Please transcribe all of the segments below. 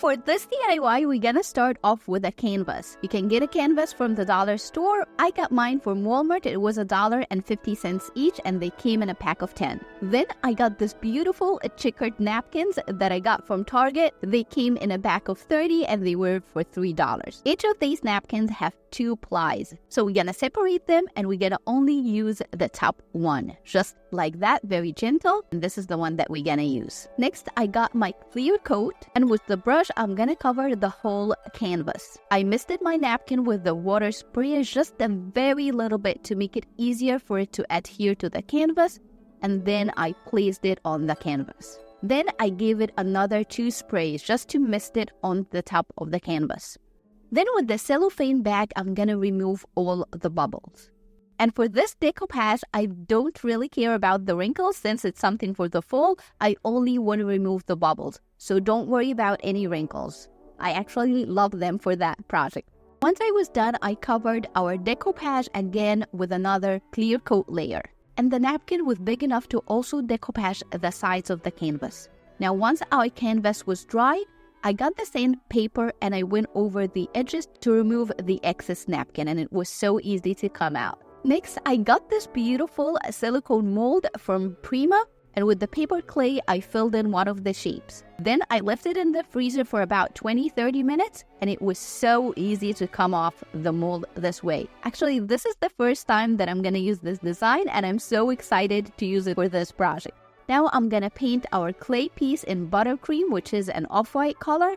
For this DIY, we're gonna start off with a canvas. You can get a canvas from the dollar store. I got mine from Walmart. It was $1.50 each, and they came in a pack of 10. Then I got this beautiful checkered napkins that I got from Target. They came in a pack of 30 and they were for $3. Each of these napkins have 2 plies. So we're gonna separate them and we're gonna only use the top one. Just like that, very gentle. And this is the one that we're gonna use. Next, I got my clear coat, and with the brush, I'm gonna cover the whole canvas. I misted my napkin with the water spray just a very little bit to make it easier for it to adhere to the canvas, and then I placed it on the canvas. Then I gave it another 2 sprays just to mist it on the top of the canvas. Then with the cellophane bag, I'm gonna remove all the bubbles. And for this decoupage, I don't really care about the wrinkles since it's something for the fall. I only want to remove the bubbles. So don't worry about any wrinkles. I actually love them for that project. Once I was done, I covered our decoupage again with another clear coat layer. And the napkin was big enough to also decoupage the sides of the canvas. Now once our canvas was dry, I got the sandpaper and I went over the edges to remove the excess napkin, and it was so easy to come out. Next, I got this beautiful silicone mold from Prima, and with the paper clay, I filled in one of the shapes. Then I left it in the freezer for about 20-30 minutes, and it was so easy to come off the mold this way. Actually, this is the first time that I'm gonna use this design, and I'm so excited to use it for this project. Now I'm gonna paint our clay piece in buttercream, which is an off-white color,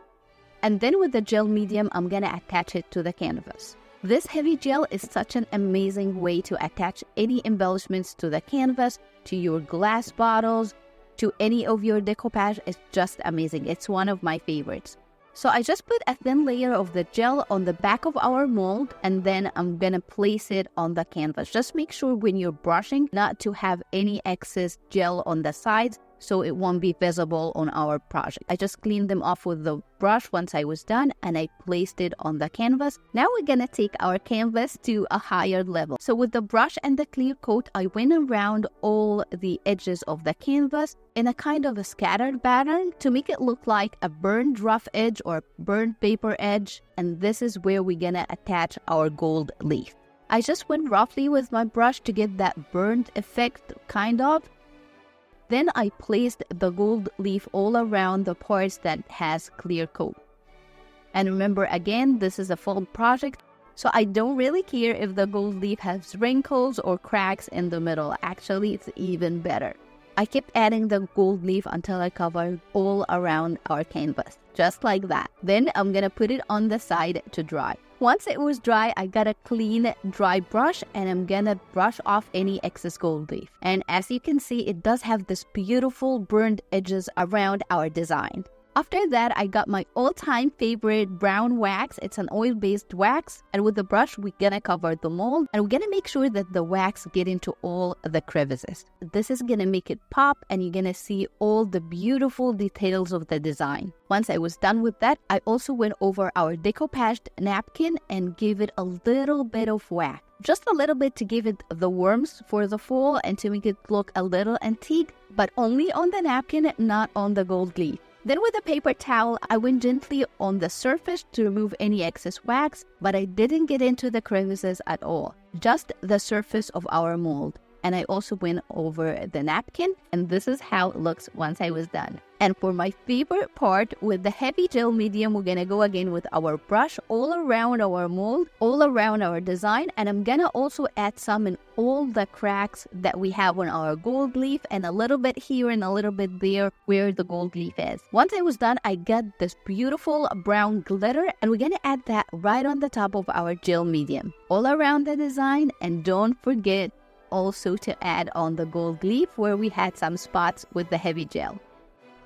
and then with the gel medium, I'm gonna attach it to the canvas. This heavy gel is such an amazing way to attach any embellishments to the canvas, to your glass bottles, to any of your decoupage. It's just amazing. It's one of my favorites. So I just put a thin layer of the gel on the back of our mold, and then I'm gonna place it on the canvas. Just make sure when you're brushing not to have any excess gel on the sides, so it won't be visible on our project. I just cleaned them off with the brush once I was done, and I placed it on the canvas. Now we're gonna take our canvas to a higher level. So with the brush and the clear coat, I went around all the edges of the canvas in a kind of a scattered pattern to make it look like a burned rough edge or burned paper edge. And this is where we're gonna attach our gold leaf. I just went roughly with my brush to get that burned effect, kind of. Then I placed the gold leaf all around the parts that has clear coat. And remember, again, this is a fall project, so I don't really care if the gold leaf has wrinkles or cracks in the middle. Actually, it's even better. I kept adding the gold leaf until I covered all around our canvas, just like that. Then I'm gonna put it on the side to dry. Once it was dry, I got a clean, dry brush, and I'm gonna brush off any excess gold leaf. And as you can see, it does have this beautiful burned edges around our design. After that, I got my all-time favorite brown wax. It's an oil-based wax. And with the brush, we're gonna cover the mold, and we're gonna make sure that the wax get into all the crevices. This is gonna make it pop, and you're gonna see all the beautiful details of the design. Once I was done with that, I also went over our decoupaged napkin and gave it a little bit of wax. Just a little bit to give it the warmth for the fall and to make it look a little antique, but only on the napkin, not on the gold leaf. Then with a paper towel, I went gently on the surface to remove any excess wax, but I didn't get into the crevices at all, just the surface of our mold. And I also went over the napkin, and this is how it looks once I was done. And for my favorite part, with the heavy gel medium, we're gonna go again with our brush all around our mold, all around our design, and I'm gonna also add some in all the cracks that we have on our gold leaf, and a little bit here and a little bit there where the gold leaf is. Once I was done, I got this beautiful brown glitter, and we're gonna add that right on the top of our gel medium, all around the design. And don't forget also to add on the gold leaf where we had some spots with the heavy gel.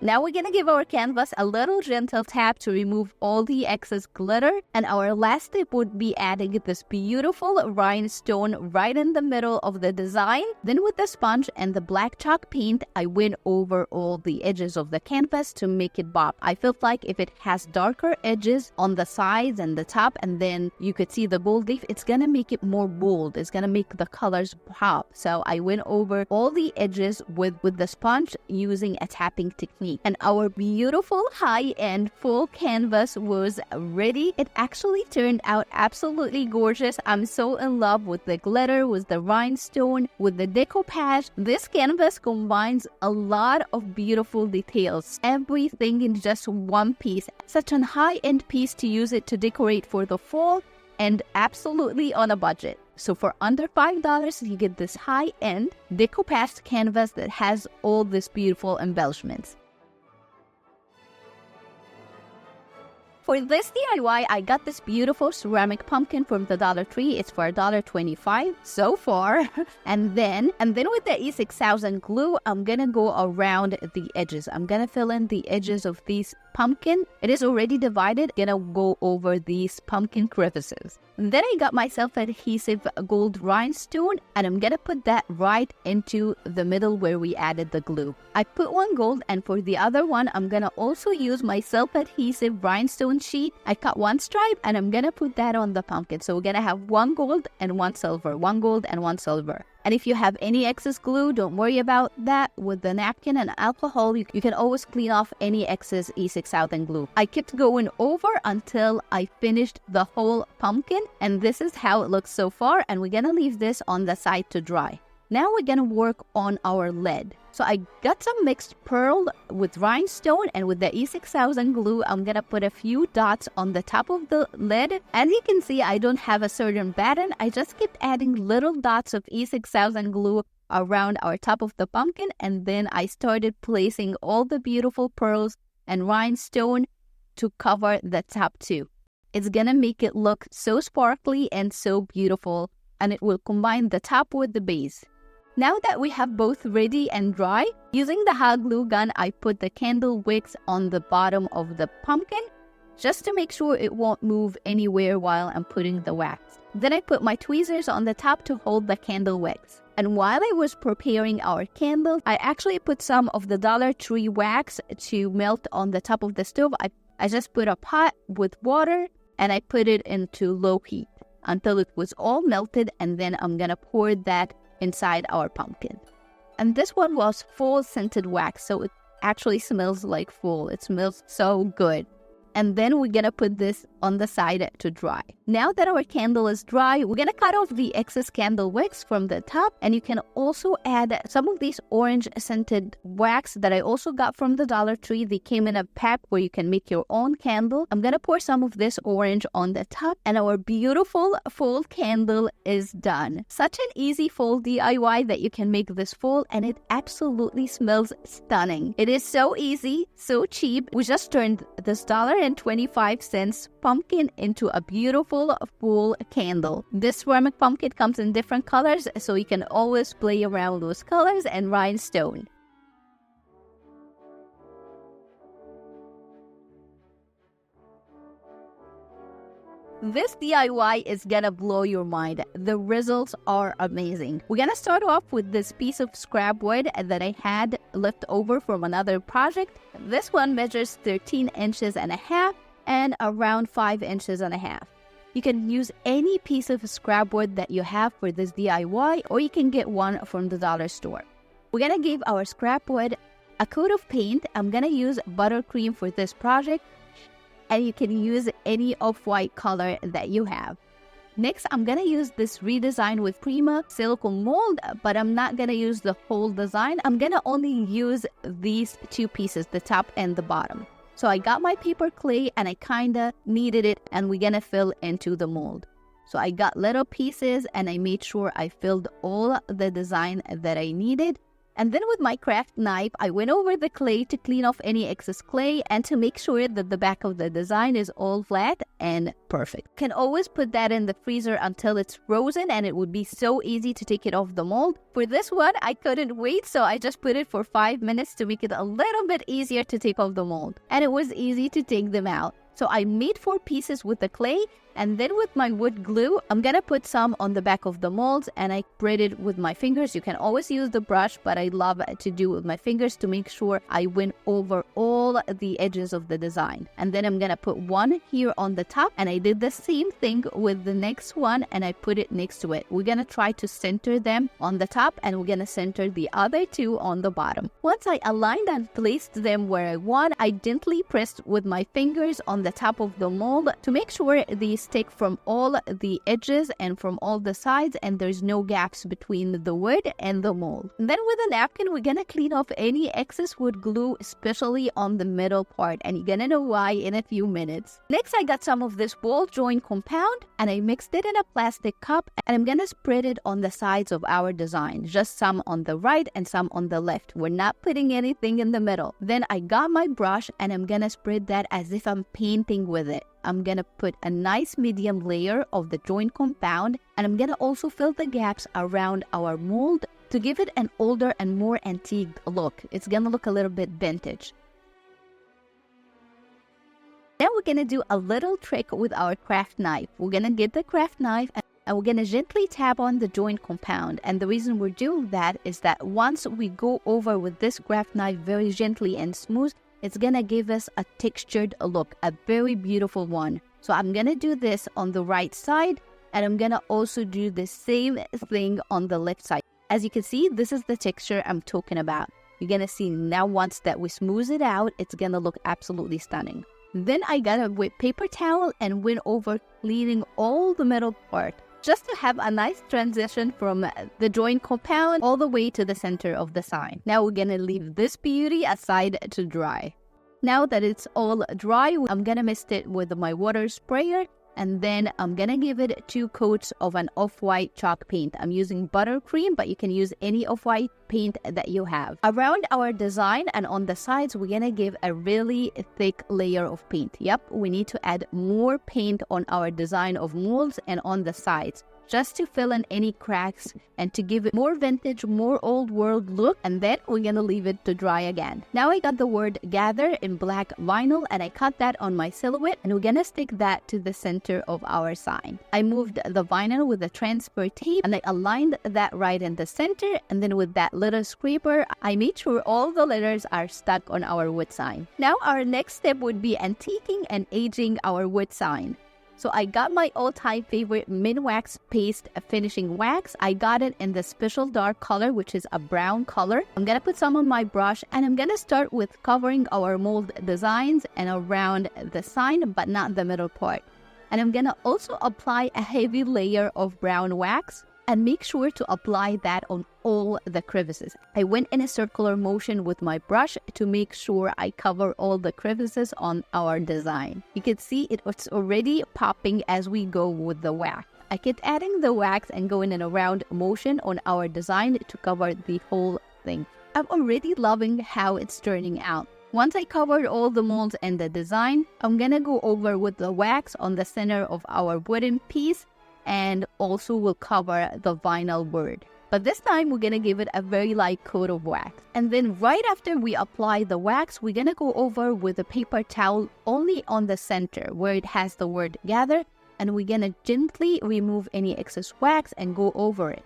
Now we're gonna give our canvas a little gentle tap to remove all the excess glitter. And our last step would be adding this beautiful rhinestone right in the middle of the design. Then with the sponge and the black chalk paint, I went over all the edges of the canvas to make it pop. I felt like if it has darker edges on the sides and the top, and then you could see the gold leaf, it's gonna make it more bold. It's gonna make the colors pop. So I went over all the edges with the sponge using a tapping technique. me. And our beautiful high-end full canvas was ready. It actually turned out absolutely gorgeous. I'm so in love with the glitter, with the rhinestone, with the decoupage. This canvas combines a lot of beautiful details. Everything in just one piece. Such an high-end piece to use it to decorate for the fall, and absolutely on a budget. So for under $5, you get this high-end decoupage canvas that has all these beautiful embellishments. For this DIY, I got this beautiful ceramic pumpkin from the Dollar Tree. It's for $1.25 so far. And then with the E6000 glue, I'm gonna go around the edges. I'm gonna fill in the edges of these pumpkin. It is already divided. Gonna go over these pumpkin crevices. And then I got myself adhesive gold rhinestone, and I'm gonna put that right into the middle where we added the glue. I put one gold, and for the other one, I'm gonna also use my self-adhesive rhinestone sheet. I cut one stripe, and I'm gonna put that on the pumpkin. So we're gonna have one gold and one silver, one gold and one silver. And if you have any excess glue, don't worry about that. With the napkin and alcohol, you can always clean off any excess E6000 glue. I kept going over until I finished the whole pumpkin, and this is how it looks so far, and we're gonna leave this on the side to dry. Now we're gonna work on our lid. So I got some mixed pearl with rhinestone, and with the E6000 glue, I'm gonna put a few dots on the top of the lid. As you can see, I don't have a certain pattern. I just kept adding little dots of E6000 glue around our top of the pumpkin, and then I started placing all the beautiful pearls and rhinestone to cover the top too. It's gonna make it look so sparkly and so beautiful, and it will combine the top with the base. Now that we have both ready and dry, using the hot glue gun, I put the candle wicks on the bottom of the pumpkin just to make sure it won't move anywhere while I'm putting the wax. Then I put my tweezers on the top to hold the candle wicks. And while I was preparing our candle, I actually put some of the Dollar Tree wax to melt on the top of the stove. I just put a pot with water and I put it into low heat until it was all melted, and then I'm gonna pour that inside our pumpkin. And this one was fall scented wax, so it actually smells like fall. It smells so good. And then we're gonna put this on the side to dry. Now that our candle is dry, we're gonna cut off the excess candle wicks from the top, and you can also add some of these orange scented wax that I also got from the Dollar Tree. They came in a pack where you can make your own candle. I'm gonna pour some of this orange on the top, and our beautiful fall candle is done. Such an easy fall DIY that you can make this fall, and it absolutely smells stunning. It is so easy, so cheap. We just turned this $1.25 pumpkin into a beautiful fall candle. This ceramic pumpkin comes in different colors, so you can always play around those colors and rhinestone. This DIY is gonna blow your mind. The results are amazing. We're gonna start off with this piece of scrap wood that I had left over from another project. This one measures 13 inches and a half and around 5 inches and a half. You can use any piece of scrap wood that you have for this DIY, or you can get one from the dollar store. We're gonna give our scrap wood a coat of paint. I'm gonna use buttercream for this project, and you can use any off-white color that you have. Next, I'm gonna use this redesign with Prima silicone mold, but I'm not gonna use the whole design. I'm gonna only use these two pieces, the top and the bottom. So I got my paper clay and I kinda kneaded it, and we're gonna fill into the mold. So I got little pieces and I made sure I filled all the design that I needed. And then with my craft knife, I went over the clay to clean off any excess clay and to make sure that the back of the design is all flat and perfect. Can always put that in the freezer until it's frozen, and it would be so easy to take it off the mold. For this one, I couldn't wait, so I just put it for 5 minutes to make it a little bit easier to take off the mold. And it was easy to take them out. So I made 4 pieces with the clay, and then with my wood glue, I'm gonna put some on the back of the molds, and I spread it with my fingers. You can always use the brush, but I love to do it with my fingers to make sure I win over all the edges of the design. And then I'm gonna put one here on the top, and I did the same thing with the next one, and I put it next to it. We're gonna try to center them on the top, and we're gonna center the other 2 on the bottom. Once I aligned and placed them where I want, I gently pressed with my fingers on the top of the mold to make sure they stick from all the edges and from all the sides, and there's no gaps between the wood and the mold. And then with a napkin, we're gonna clean off any excess wood glue, especially on the middle part, and you're gonna know why in a few minutes. Next, I got some of this ball joint compound, and I mixed it in a plastic cup, and I'm gonna spread it on the sides of our design, just some on the right and some on the left. We're not putting anything in the middle. Then I got my brush, and I'm gonna spread that as if I'm painting with it. I'm gonna put a nice medium layer of the joint compound, and I'm gonna also fill the gaps around our mold to give it an older and more antique look. It's gonna look a little bit vintage. Now we're gonna do a little trick with our craft knife. We're gonna get the craft knife, and we're gonna gently tap on the joint compound. And the reason we're doing that is that once we go over with this craft knife very gently and smooth, it's gonna give us a textured look, a very beautiful one. So I'm gonna do this on the right side, and I'm gonna also do the same thing on the left side. As you can see, this is the texture I'm talking about. You're gonna see now once that we smooth it out, it's gonna look absolutely stunning. Then I got a wet paper towel and went over cleaning all the middle part, just to have a nice transition from the joint compound all the way to the center of the sign. Now we're gonna leave this beauty aside to dry. Now that it's all dry, I'm gonna mist it with my water sprayer, and then I'm gonna give it 2 coats of an off-white chalk paint. I'm using buttercream, but you can use any off-white paint that you have. Around our design and on the sides, we're gonna give a really thick layer of paint. Yep, we need to add more paint on our design of molds and on the sides, just to fill in any cracks and to give it more vintage, more old world look. And then we're gonna leave it to dry again. Now I got the word gather in black vinyl, and I cut that on my silhouette, and we're gonna stick that to the center of our sign. I moved the vinyl with the transfer tape, and I aligned that right in the center, and then with that little scraper, I made sure all the letters are stuck on our wood sign. Now our next step would be antiquing and aging our wood sign. So I got my all-time favorite Minwax paste finishing wax. I got it in the special dark color, which is a brown color. I'm gonna put some on my brush, and I'm gonna start with covering our mold designs and around the sign, but not the middle part. And I'm gonna also apply a heavy layer of brown wax, and make sure to apply that on all the crevices. I went in a circular motion with my brush to make sure I cover all the crevices on our design. You can see it's already popping as we go with the wax. I kept adding the wax and going in a round motion on our design to cover the whole thing. I'm already loving how it's turning out. Once I covered all the molds and the design, I'm gonna go over with the wax on the center of our wooden piece, and also will cover the vinyl word. But this time, we're gonna give it a very light coat of wax. And then right after we apply the wax, we're gonna go over with a paper towel only on the center where it has the word gather, and we're gonna gently remove any excess wax and go over it.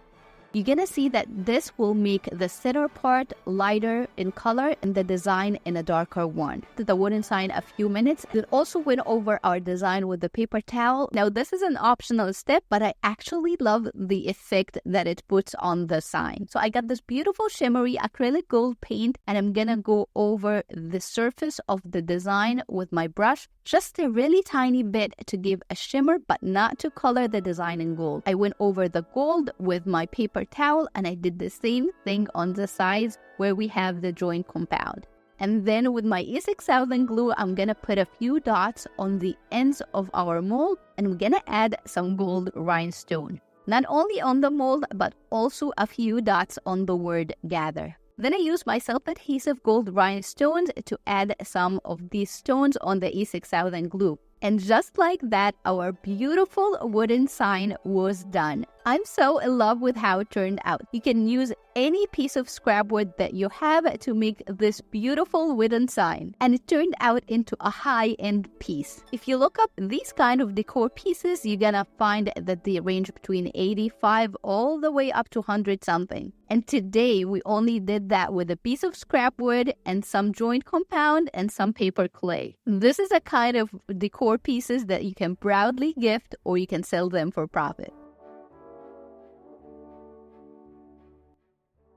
You're gonna see that this will make the center part lighter in color and the design in a darker one. Did the wooden sign a few minutes. Then also went over our design with the paper towel. Now this is an optional step, but I actually love the effect that it puts on the sign. So I got this beautiful shimmery acrylic gold paint, and I'm gonna go over the surface of the design with my brush, just a really tiny bit to give a shimmer, but not to color the design in gold. I went over the gold with my paper towel, and I did the same thing on the sides where we have the joint compound. And then with my E6000 glue, I'm gonna put a few dots on the ends of our mold, and we're gonna add some gold rhinestone. Not only on the mold, but also a few dots on the word gather. Then I used my self-adhesive gold rhinestones to add some of these stones on the E6000 glue. And just like that, our beautiful wooden sign was done. I'm so in love with how it turned out. You can use any piece of scrap wood that you have to make this beautiful wooden sign. And it turned out into a high-end piece. If you look up these kind of decor pieces, you're gonna find that they range between 85 all the way up to 100 something. And today, we only did that with a piece of scrap wood and some joint compound and some paper clay. This is a kind of decor pieces that you can proudly gift or you can sell them for profit.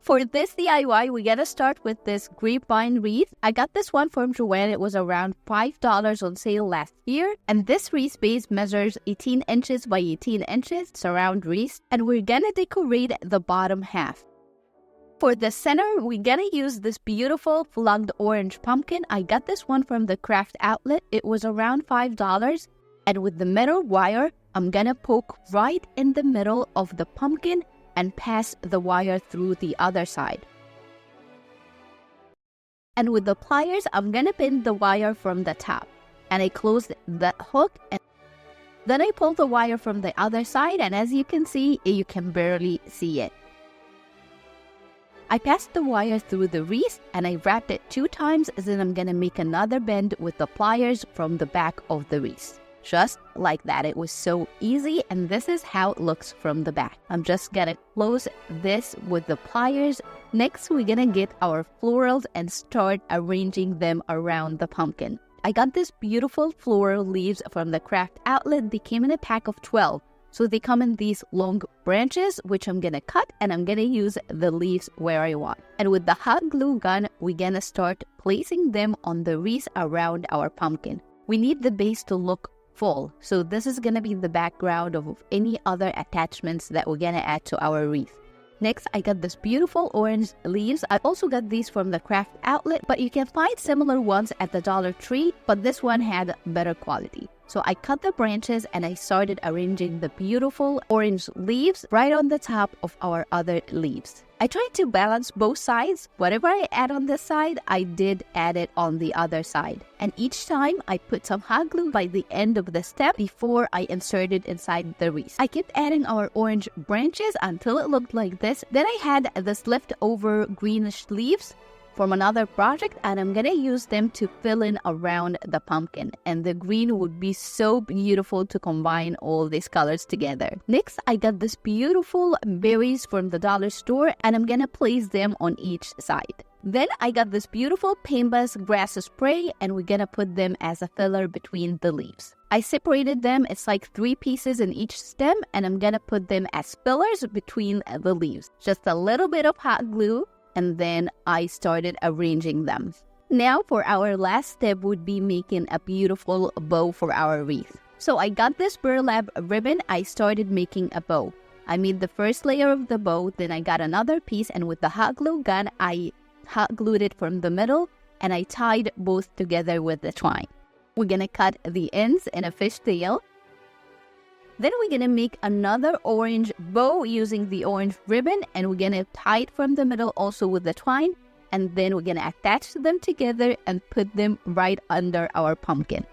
For this DIY, we gotta start with this grapevine wreath. I got this one from Joanne. It was around $5 on sale last year. And this wreath base measures 18 inches by 18 inches. It's a round wreath. And we're gonna decorate the bottom half. For the center, we're gonna use this beautiful plugged orange pumpkin. I got this one from the craft outlet. It was around $5. And with the metal wire, I'm gonna poke right in the middle of the pumpkin and pass the wire through the other side. And with the pliers, I'm gonna pin the wire from the top. And I close that hook, and then I pull the wire from the other side, and as you can see, you can barely see it. I passed the wire through the wreath, and I wrapped it 2 times, then I'm gonna make another bend with the pliers from the back of the wreath. Just like that. It was so easy, and this is how it looks from the back. I'm just gonna close this with the pliers. Next, we're gonna get our florals and start arranging them around the pumpkin. I got this beautiful floral leaves from the craft outlet. They came in a pack of 12. So they come in these long branches, which I'm gonna cut, and I'm gonna use the leaves where I want. And with the hot glue gun, we're gonna start placing them on the wreath around our pumpkin. We need the base to look full. So this is gonna be the background of any other attachments that we're gonna add to our wreath. Next, I got this beautiful orange leaves. I also got these from the craft outlet, but you can find similar ones at the Dollar Tree, but this one had better quality. So I cut the branches and I started arranging the beautiful orange leaves right on the top of our other leaves. I tried to balance both sides. Whatever I add on this side, I did add it on the other side. And each time I put some hot glue by the end of the step before I inserted inside the wreath. I kept adding our orange branches until it looked like this. Then I had this leftover greenish leaves from another project, and I'm gonna use them to fill in around the pumpkin, and the green would be so beautiful to combine all these colors together. Next, I got this beautiful berries from the dollar store, and I'm gonna place them on each side. Then I got this beautiful pambas grass spray, and we're gonna put them as a filler between the leaves. I separated them. It's like 3 pieces in each stem, and I'm gonna put them as pillars between the leaves. Just a little bit of hot glue, and then I started arranging them. Now for our last step would be making a beautiful bow for our wreath. So I got this burlap ribbon. I started making a bow. I made the first layer of the bow, then I got another piece, and with the hot glue gun, I hot glued it from the middle, and I tied both together with the twine. We're gonna cut the ends in a fishtail. Then we're gonna make another orange bow using the orange ribbon, and we're gonna tie it from the middle also with the twine, and then we're gonna attach them together and put them right under our pumpkin.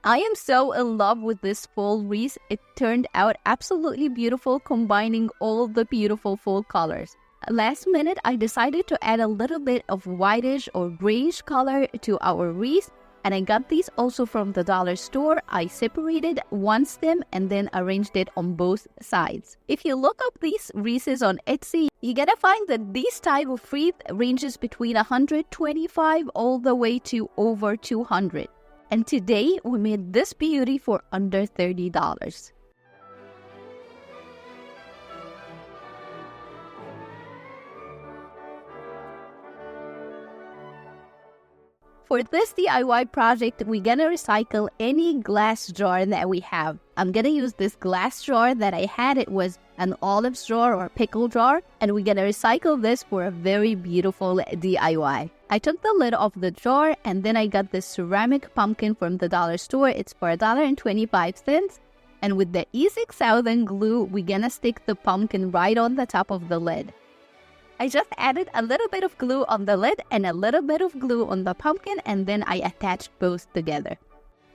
I am so in love with this fall wreath. It turned out absolutely beautiful, combining all the beautiful fall colors. Last minute, I decided to add a little bit of whitish or grayish color to our wreath, and I got these also from the dollar store. I separated one stem and then arranged it on both sides. If you look up these wreaths on Etsy, you're gonna find that these type of wreath ranges between $125 all the way to over $200. And today, we made this beauty for under $30. For this DIY project, we're gonna recycle any glass jar that we have. I'm gonna use this glass jar that I had. It was an olive jar or pickle jar, and we're gonna recycle this for a very beautiful DIY. I took the lid off the jar, and then I got this ceramic pumpkin from the dollar store. It's for $1.25. And with the E6000 glue, we're gonna stick the pumpkin right on the top of the lid. I just added a little bit of glue on the lid and a little bit of glue on the pumpkin, and then I attached both together.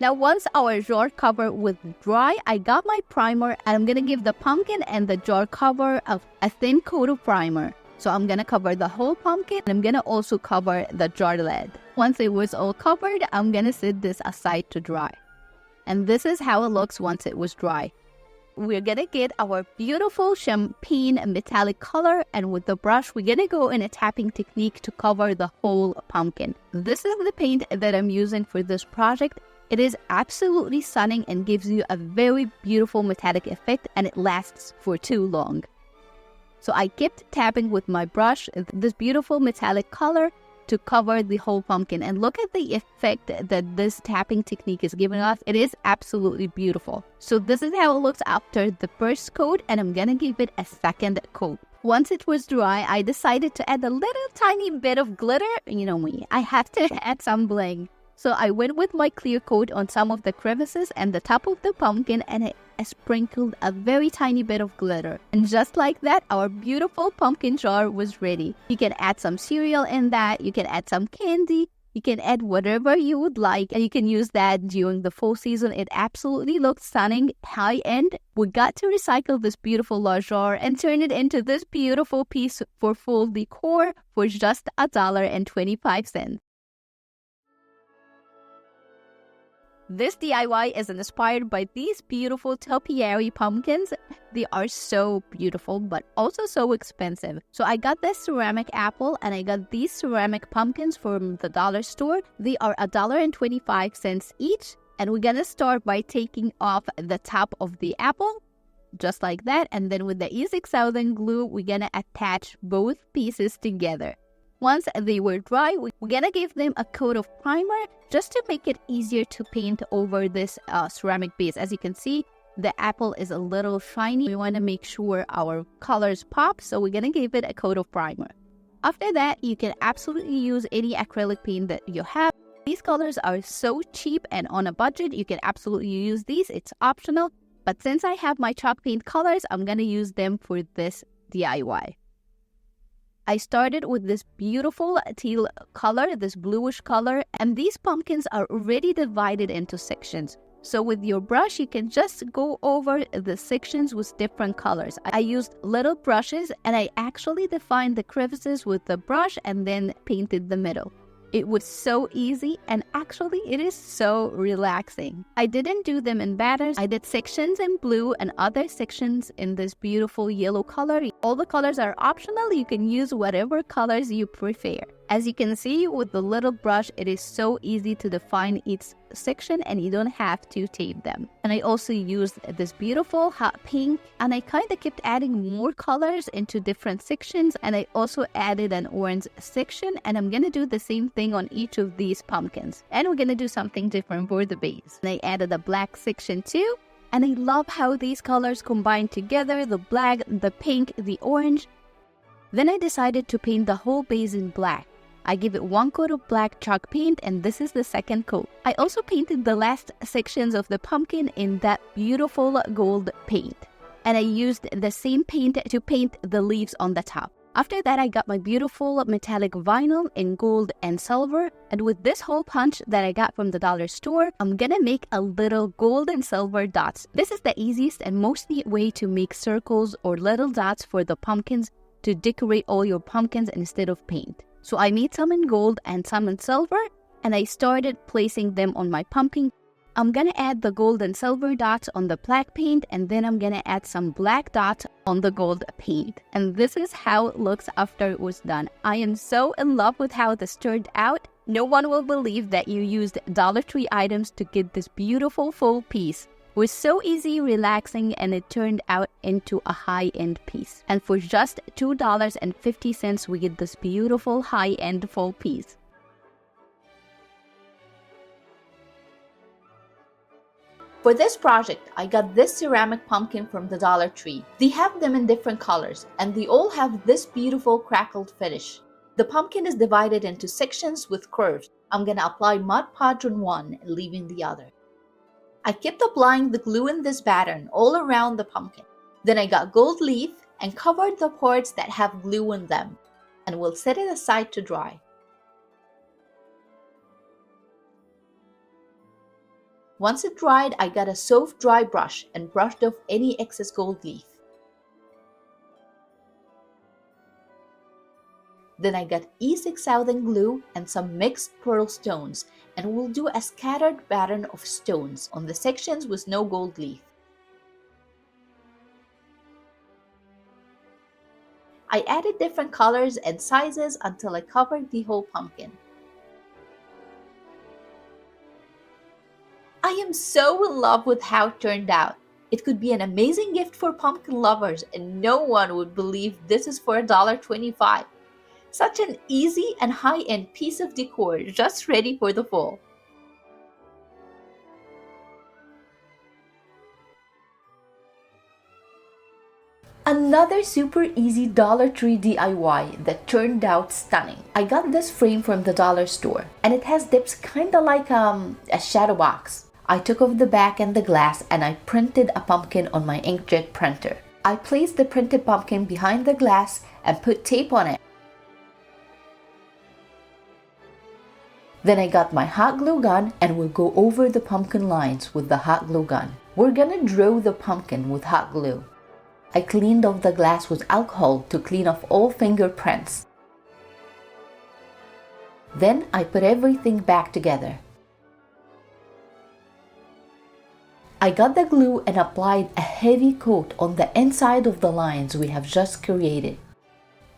Now, once our jar cover was dry, I got my primer and I'm gonna give the pumpkin and the jar cover a thin coat of primer. So I'm gonna cover the whole pumpkin and I'm gonna also cover the jar lid. Once it was all covered, I'm gonna set this aside to dry. And this is how it looks once it was dry. We're gonna get our beautiful champagne metallic color, and with the brush, we're gonna go in a tapping technique to cover the whole pumpkin. This is the paint that I'm using for this project. It is absolutely stunning and gives you a very beautiful metallic effect, and it lasts for too long. So I kept tapping with my brush this beautiful metallic color to cover the whole pumpkin. And look at the effect that this tapping technique is giving us. It is absolutely beautiful. So this is how it looks after the first coat, and I'm gonna give it a second coat. Once it was dry, I decided to add a little tiny bit of glitter. You know me, I have to add some bling. So I went with my clear coat on some of the crevices and the top of the pumpkin, and I sprinkled a very tiny bit of glitter. And just like that, our beautiful pumpkin jar was ready. You can add some cereal in that, you can add some candy, you can add whatever you would like, and you can use that during the fall season. It absolutely looks stunning, high-end. We got to recycle this beautiful large jar and turn it into this beautiful piece for fall decor for just $1.25. This DIY is inspired by these beautiful Topiary pumpkins. They are so beautiful, but also so expensive. So I got this ceramic apple and I got these ceramic pumpkins from the dollar store. They are $1.25 each. And we're gonna start by taking off the top of the apple, just like that. And then with the E6000 glue, we're gonna attach both pieces together. Once they were dry, we're gonna give them a coat of primer just to make it easier to paint over this ceramic base. As you can see, the apple is a little shiny. We want to make sure our colors pop, so we're gonna give it a coat of primer. After that, you can absolutely use any acrylic paint that you have. These colors are so cheap and on a budget. You can absolutely use these. It's optional. But since I have my chalk paint colors, I'm gonna use them for this DIY. I started with this beautiful teal color, this bluish color, and these pumpkins are already divided into sections. So with your brush, you can just go over the sections with different colors. I used little brushes and I actually defined the crevices with the brush and then painted the middle. It was so easy, and actually it is so relaxing. I didn't do them in batters. I did sections in blue and other sections in this beautiful yellow color. All the colors are optional. You can use whatever colors you prefer. As you can see with the little brush, it is so easy to define each section and you don't have to tape them. And I also used this beautiful hot pink, and I kind of kept adding more colors into different sections, and I also added an orange section, and I'm gonna do the same thing on each of these pumpkins. And we're gonna do something different for the base. And I added a black section too, and I love how these colors combine together, the black, the pink, the orange. Then I decided to paint the whole base in black. I gave it one coat of black chalk paint, and this is the second coat. I also painted the last sections of the pumpkin in that beautiful gold paint. And I used the same paint to paint the leaves on the top. After that, I got my beautiful metallic vinyl in gold and silver. And with this hole punch that I got from the dollar store, I'm gonna make a little gold and silver dots. This is the easiest and most neat way to make circles or little dots for the pumpkins to decorate all your pumpkins instead of paint. So I made some in gold and some in silver, and I started placing them on my pumpkin. I'm gonna add the gold and silver dots on the black paint, and then I'm gonna add some black dots on the gold paint. And this is how it looks after it was done. I am so in love with how this turned out. No one will believe that you used Dollar Tree items to get this beautiful full piece. It was so easy, relaxing, and it turned out into a high-end piece. And for just $2.50, we get this beautiful high-end full piece. For this project, I got this ceramic pumpkin from the Dollar Tree. They have them in different colors, and they all have this beautiful crackled finish. The pumpkin is divided into sections with curves. I'm gonna apply Mod Podge on one and leaving the other. I kept applying the glue in this pattern all around the pumpkin. Then I got gold leaf and covered the parts that have glue in them, and we'll set it aside to dry. Once it dried, I got a soft dry brush and brushed off any excess gold leaf. Then I got E6000 glue and some mixed pearl stones, and we'll do a scattered pattern of stones on the sections with no gold leaf. I added different colors and sizes until I covered the whole pumpkin. I am so in love with how it turned out. It could be an amazing gift for pumpkin lovers, and no one would believe this is for $1.25. Such an easy and high-end piece of decor just ready for the fall. Another super easy Dollar Tree DIY that turned out stunning. I got this frame from the dollar store, and it has dips kinda like a shadow box. I took off the back and the glass and I printed a pumpkin on my inkjet printer. I placed the printed pumpkin behind the glass and put tape on it. Then I got my hot glue gun and will go over the pumpkin lines with the hot glue gun. We're gonna draw the pumpkin with hot glue. I cleaned off the glass with alcohol to clean off all fingerprints. Then I put everything back together. I got the glue and applied a heavy coat on the inside of the lines we have just created.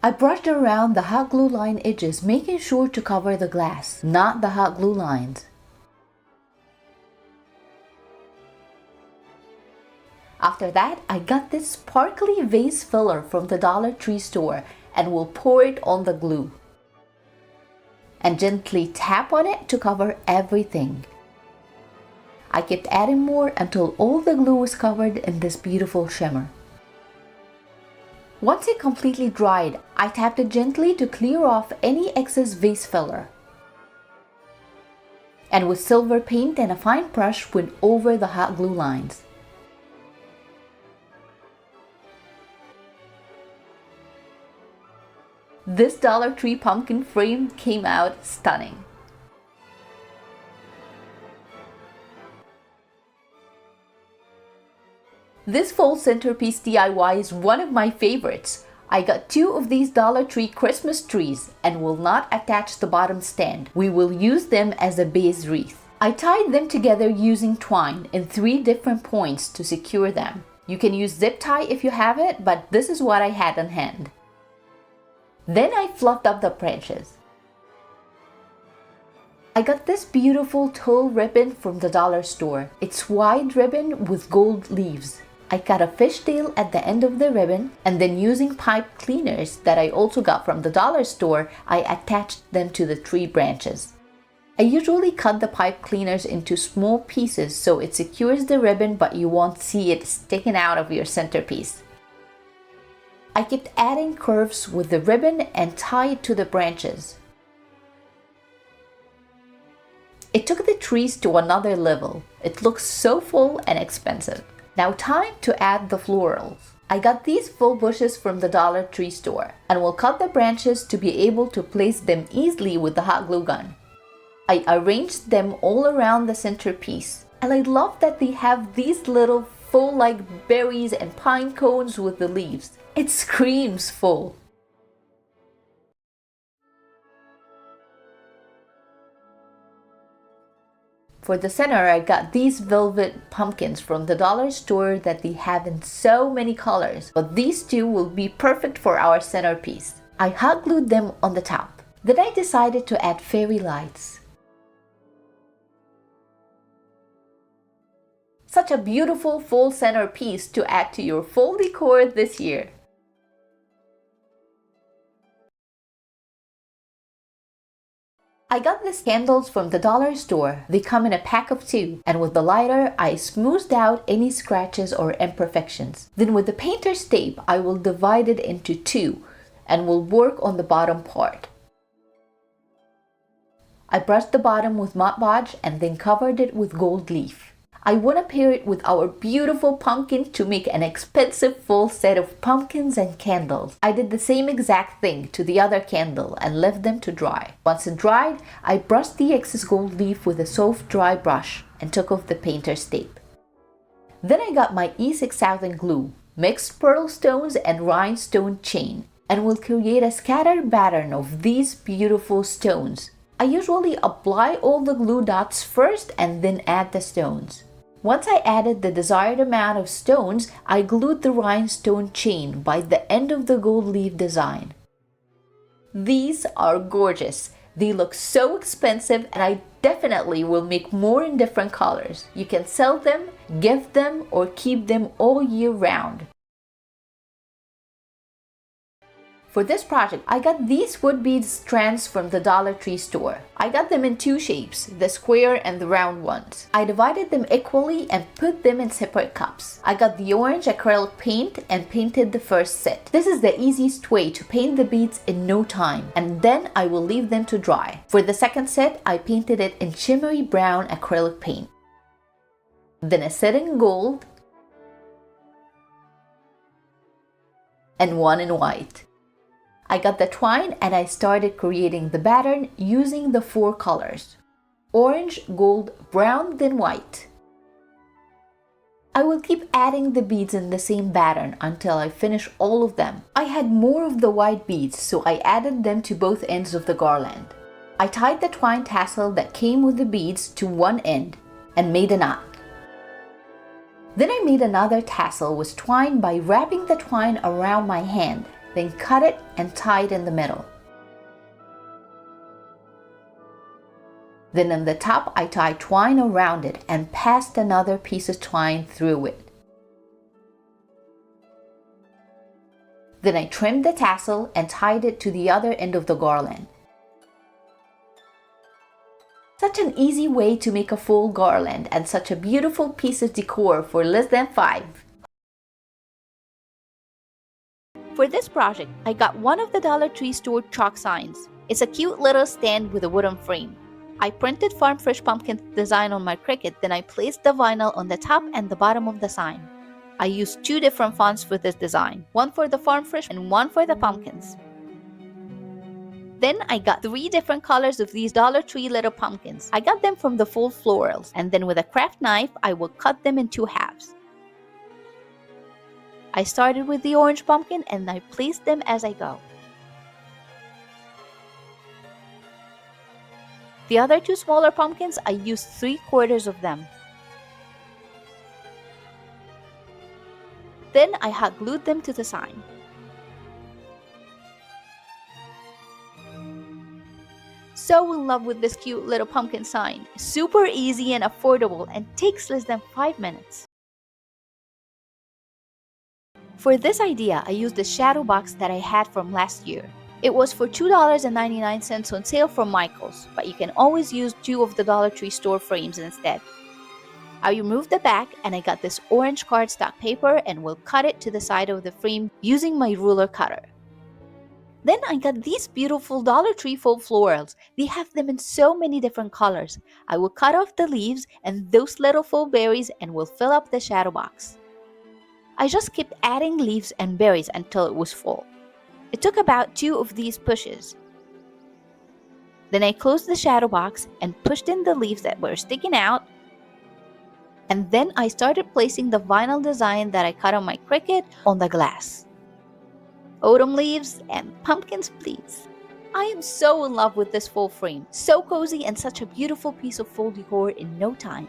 I brushed around the hot glue line edges, making sure to cover the glass, not the hot glue lines. After that, I got this sparkly vase filler from the Dollar Tree store and will pour it on the glue. And gently tap on it to cover everything. I kept adding more until all the glue was covered in this beautiful shimmer. Once it completely dried, I tapped it gently to clear off any excess vase filler. And with silver paint and a fine brush went over the hot glue lines. This Dollar Tree pumpkin frame came out stunning. This fall centerpiece DIY is one of my favorites. I got 2 of these Dollar Tree Christmas trees and will not attach the bottom stand. We will use them as a base wreath. I tied them together using twine in 3 different points to secure them. You can use zip tie if you have it, but this is what I had on hand. Then I fluffed up the branches. I got this beautiful tall ribbon from the dollar store. It's wide ribbon with gold leaves. I cut a fishtail at the end of the ribbon, and then using pipe cleaners that I also got from the dollar store, I attached them to the tree branches. I usually cut the pipe cleaners into small pieces so it secures the ribbon, but you won't see it sticking out of your centerpiece. I kept adding curves with the ribbon and tied it to the branches. It took the trees to another level. It looks so full and expensive. Now time to add the florals. I got these full bushes from the Dollar Tree store and will cut the branches to be able to place them easily with the hot glue gun. I arranged them all around the centerpiece, and I love that they have these little full-like berries and pine cones with the leaves. It screams full. For the center, I got these velvet pumpkins from the dollar store that they have in so many colors, but these 2 will be perfect for our centerpiece. I hot glued them on the top. Then I decided to add fairy lights. Such a beautiful fall centerpiece to add to your fall decor this year. I got these candles from the dollar store. They come in a pack of 2, and with the lighter, I smoothed out any scratches or imperfections. Then with the painter's tape, I will divide it into 2 and will work on the bottom part. I brushed the bottom with Mod Podge and then covered it with gold leaf. I want to pair it with our beautiful pumpkin to make an expensive full set of pumpkins and candles. I did the same exact thing to the other candle and left them to dry. Once it dried, I brushed the excess gold leaf with a soft dry brush and took off the painter's tape. Then I got my E6000 glue, mixed pearl stones and rhinestone chain, and will create a scattered pattern of these beautiful stones. I usually apply all the glue dots first and then add the stones. Once I added the desired amount of stones, I glued the rhinestone chain by the end of the gold leaf design. These are gorgeous. They look so expensive, and I definitely will make more in different colors. You can sell them, gift them, or keep them all year round. For this project, I got these wood bead strands from the Dollar Tree store. I got them in two shapes, the square and the round ones. I divided them equally and put them in separate cups. I got the orange acrylic paint and painted the first set. This is the easiest way to paint the beads in no time, and then I will leave them to dry. For the second set, I painted it in shimmery brown acrylic paint. Then a set in gold and one in white. I got the twine and I started creating the pattern using the four colors: orange, gold, brown, then white. I will keep adding the beads in the same pattern until I finish all of them. I had more of the white beads, so I added them to both ends of the garland. I tied the twine tassel that came with the beads to one end and made a knot. Then I made another tassel with twine by wrapping the twine around my hand, then cut it and tie it in the middle. Then on the top, I tied twine around it and passed another piece of twine through it. Then I trimmed the tassel and tied it to the other end of the garland. Such an easy way to make a full garland and such a beautiful piece of decor for less than $5. For this project, I got one of the Dollar Tree store chalk signs. It's a cute little stand with a wooden frame. I printed Farm Fresh pumpkin design on my Cricut, then I placed the vinyl on the top and the bottom of the sign. I used two different fonts for this design, one for the Farm Fresh and one for the pumpkins. Then I got 3 different colors of these Dollar Tree little pumpkins. I got them from the full florals, and then with a craft knife, I will cut them in 2 halves. I started with the orange pumpkin and I placed them as I go. The other 2 smaller pumpkins, I used 3/4 of them. Then I hot glued them to the sign. So in love with this cute little pumpkin sign. Super easy and affordable and takes less than 5 minutes. For this idea, I used the shadow box that I had from last year. It was for $2.99 on sale from Michael's, but you can always use 2 of the Dollar Tree store frames instead. I removed the back and I got this orange cardstock paper and will cut it to the side of the frame using my ruler cutter. Then I got these beautiful Dollar Tree full florals. They have them in so many different colors. I will cut off the leaves and those little full berries and will fill up the shadow box. I just kept adding leaves and berries until it was full. It took about 2 of these pushes. Then I closed the shadow box and pushed in the leaves that were sticking out. And then I started placing the vinyl design that I cut on my Cricut on the glass. Autumn leaves and pumpkins, please. I am so in love with this full frame. So cozy and such a beautiful piece of full decor in no time.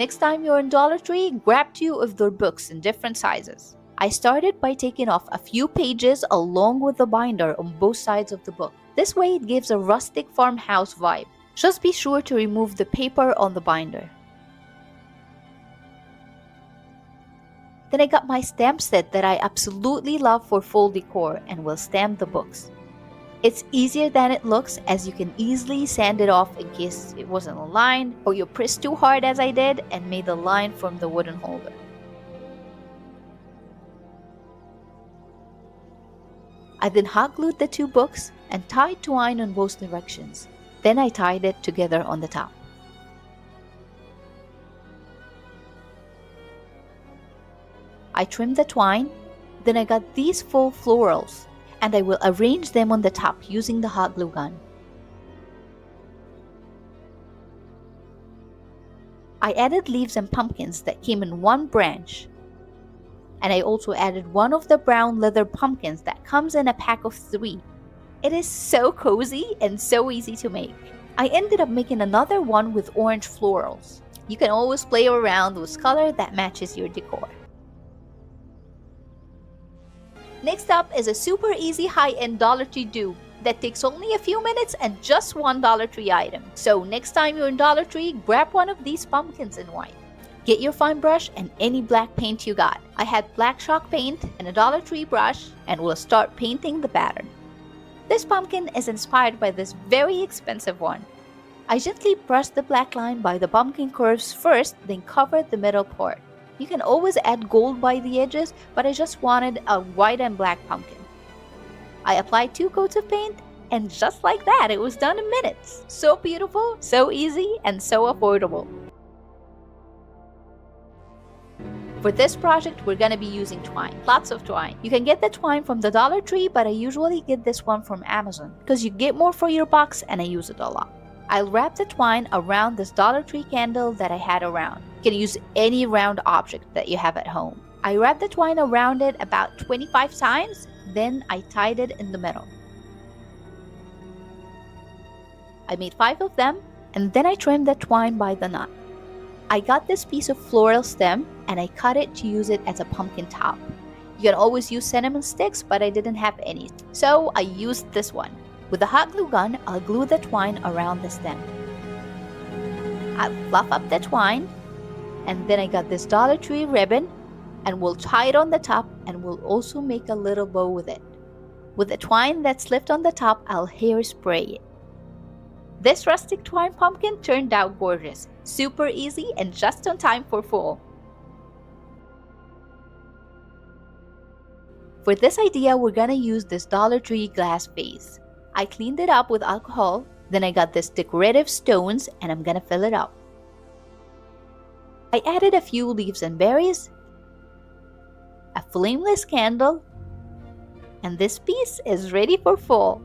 Next time you're in Dollar Tree, grab 2 of their books in different sizes. I started by taking off a few pages along with the binder on both sides of the book. This way it gives a rustic farmhouse vibe. Just be sure to remove the paper on the binder. Then I got my stamp set that I absolutely love for full decor and will stamp the books. It's easier than it looks as you can easily sand it off in case it wasn't aligned or you pressed too hard as I did and made a line from the wooden holder. I then hot glued the 2 books and tied twine on both directions. Then I tied it together on the top. I trimmed the twine, then I got these full florals, and I will arrange them on the top using the hot glue gun. I added leaves and pumpkins that came in one branch. And I also added one of the brown leather pumpkins that comes in a pack of 3. It is so cozy and so easy to make. I ended up making another one with orange florals. You can always play around with color that matches your decor. Next up is a super easy high-end Dollar Tree dupe that takes only a few minutes and just one Dollar Tree item. So next time you're in Dollar Tree, grab one of these pumpkins in white. Get your fine brush and any black paint you got. I had black chalk paint and a Dollar Tree brush and will start painting the pattern. This pumpkin is inspired by this very expensive one. I gently brushed the black line by the pumpkin curves first, then covered the middle part. You can always add gold by the edges, but I just wanted a white and black pumpkin. I applied 2 coats of paint, and just like that, it was done in minutes. So beautiful, so easy, and so affordable. For this project, we're gonna be using twine, lots of twine. You can get the twine from the Dollar Tree, but I usually get this one from Amazon because you get more for your bucks and I use it a lot. I'll wrap the twine around this Dollar Tree candle that I had around. You can use any round object that you have at home. I wrapped the twine around it about 25 times, then I tied it in the middle. I made 5 of them, and then I trimmed the twine by the knot. I got this piece of floral stem and I cut it to use it as a pumpkin top. You can always use cinnamon sticks, but I didn't have any, so I used this one. With a hot glue gun, I'll glue the twine around the stem. I'll fluff up the twine, and then I got this Dollar Tree ribbon, and we'll tie it on the top, and we'll also make a little bow with it. With the twine that's left on the top, I'll hairspray it. This rustic twine pumpkin turned out gorgeous, super easy, and just on time for fall. For this idea, we're gonna use this Dollar Tree glass vase. I cleaned it up with alcohol, then I got this decorative stones and I'm gonna fill it up. I added a few leaves and berries, a flameless candle, and this piece is ready for fall.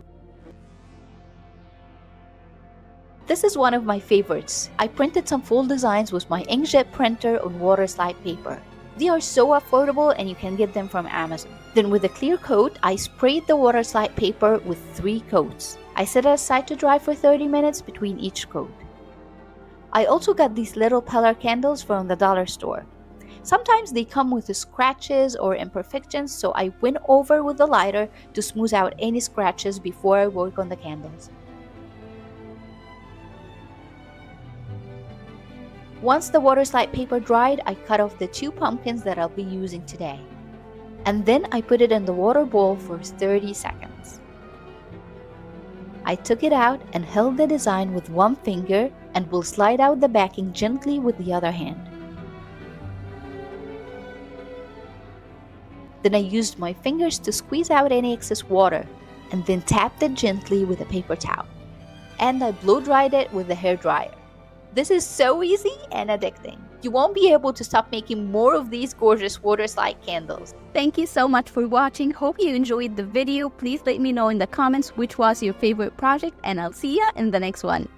This is one of my favorites. I printed some full designs with my inkjet printer on Waterslide paper. They are so affordable and you can get them from Amazon. Then with a clear coat, I sprayed the Waterslide paper with 3 coats. I set it aside to dry for 30 minutes between each coat. I also got these little pillar candles from the dollar store. Sometimes they come with scratches or imperfections, so I went over with the lighter to smooth out any scratches before I work on the candles. Once the Waterslide paper dried, I cut off the 2 pumpkins that I'll be using today. And then I put it in the water bowl for 30 seconds. I took it out and held the design with one finger and will slide out the backing gently with the other hand. Then I used my fingers to squeeze out any excess water and then tapped it gently with a paper towel. And I blow dried it with a hairdryer. This is so easy and addicting. You won't be able to stop making more of these gorgeous Waterslide candles. Thank you so much for watching. Hope you enjoyed the video. Please let me know in the comments which was your favorite project, and I'll see ya in the next one.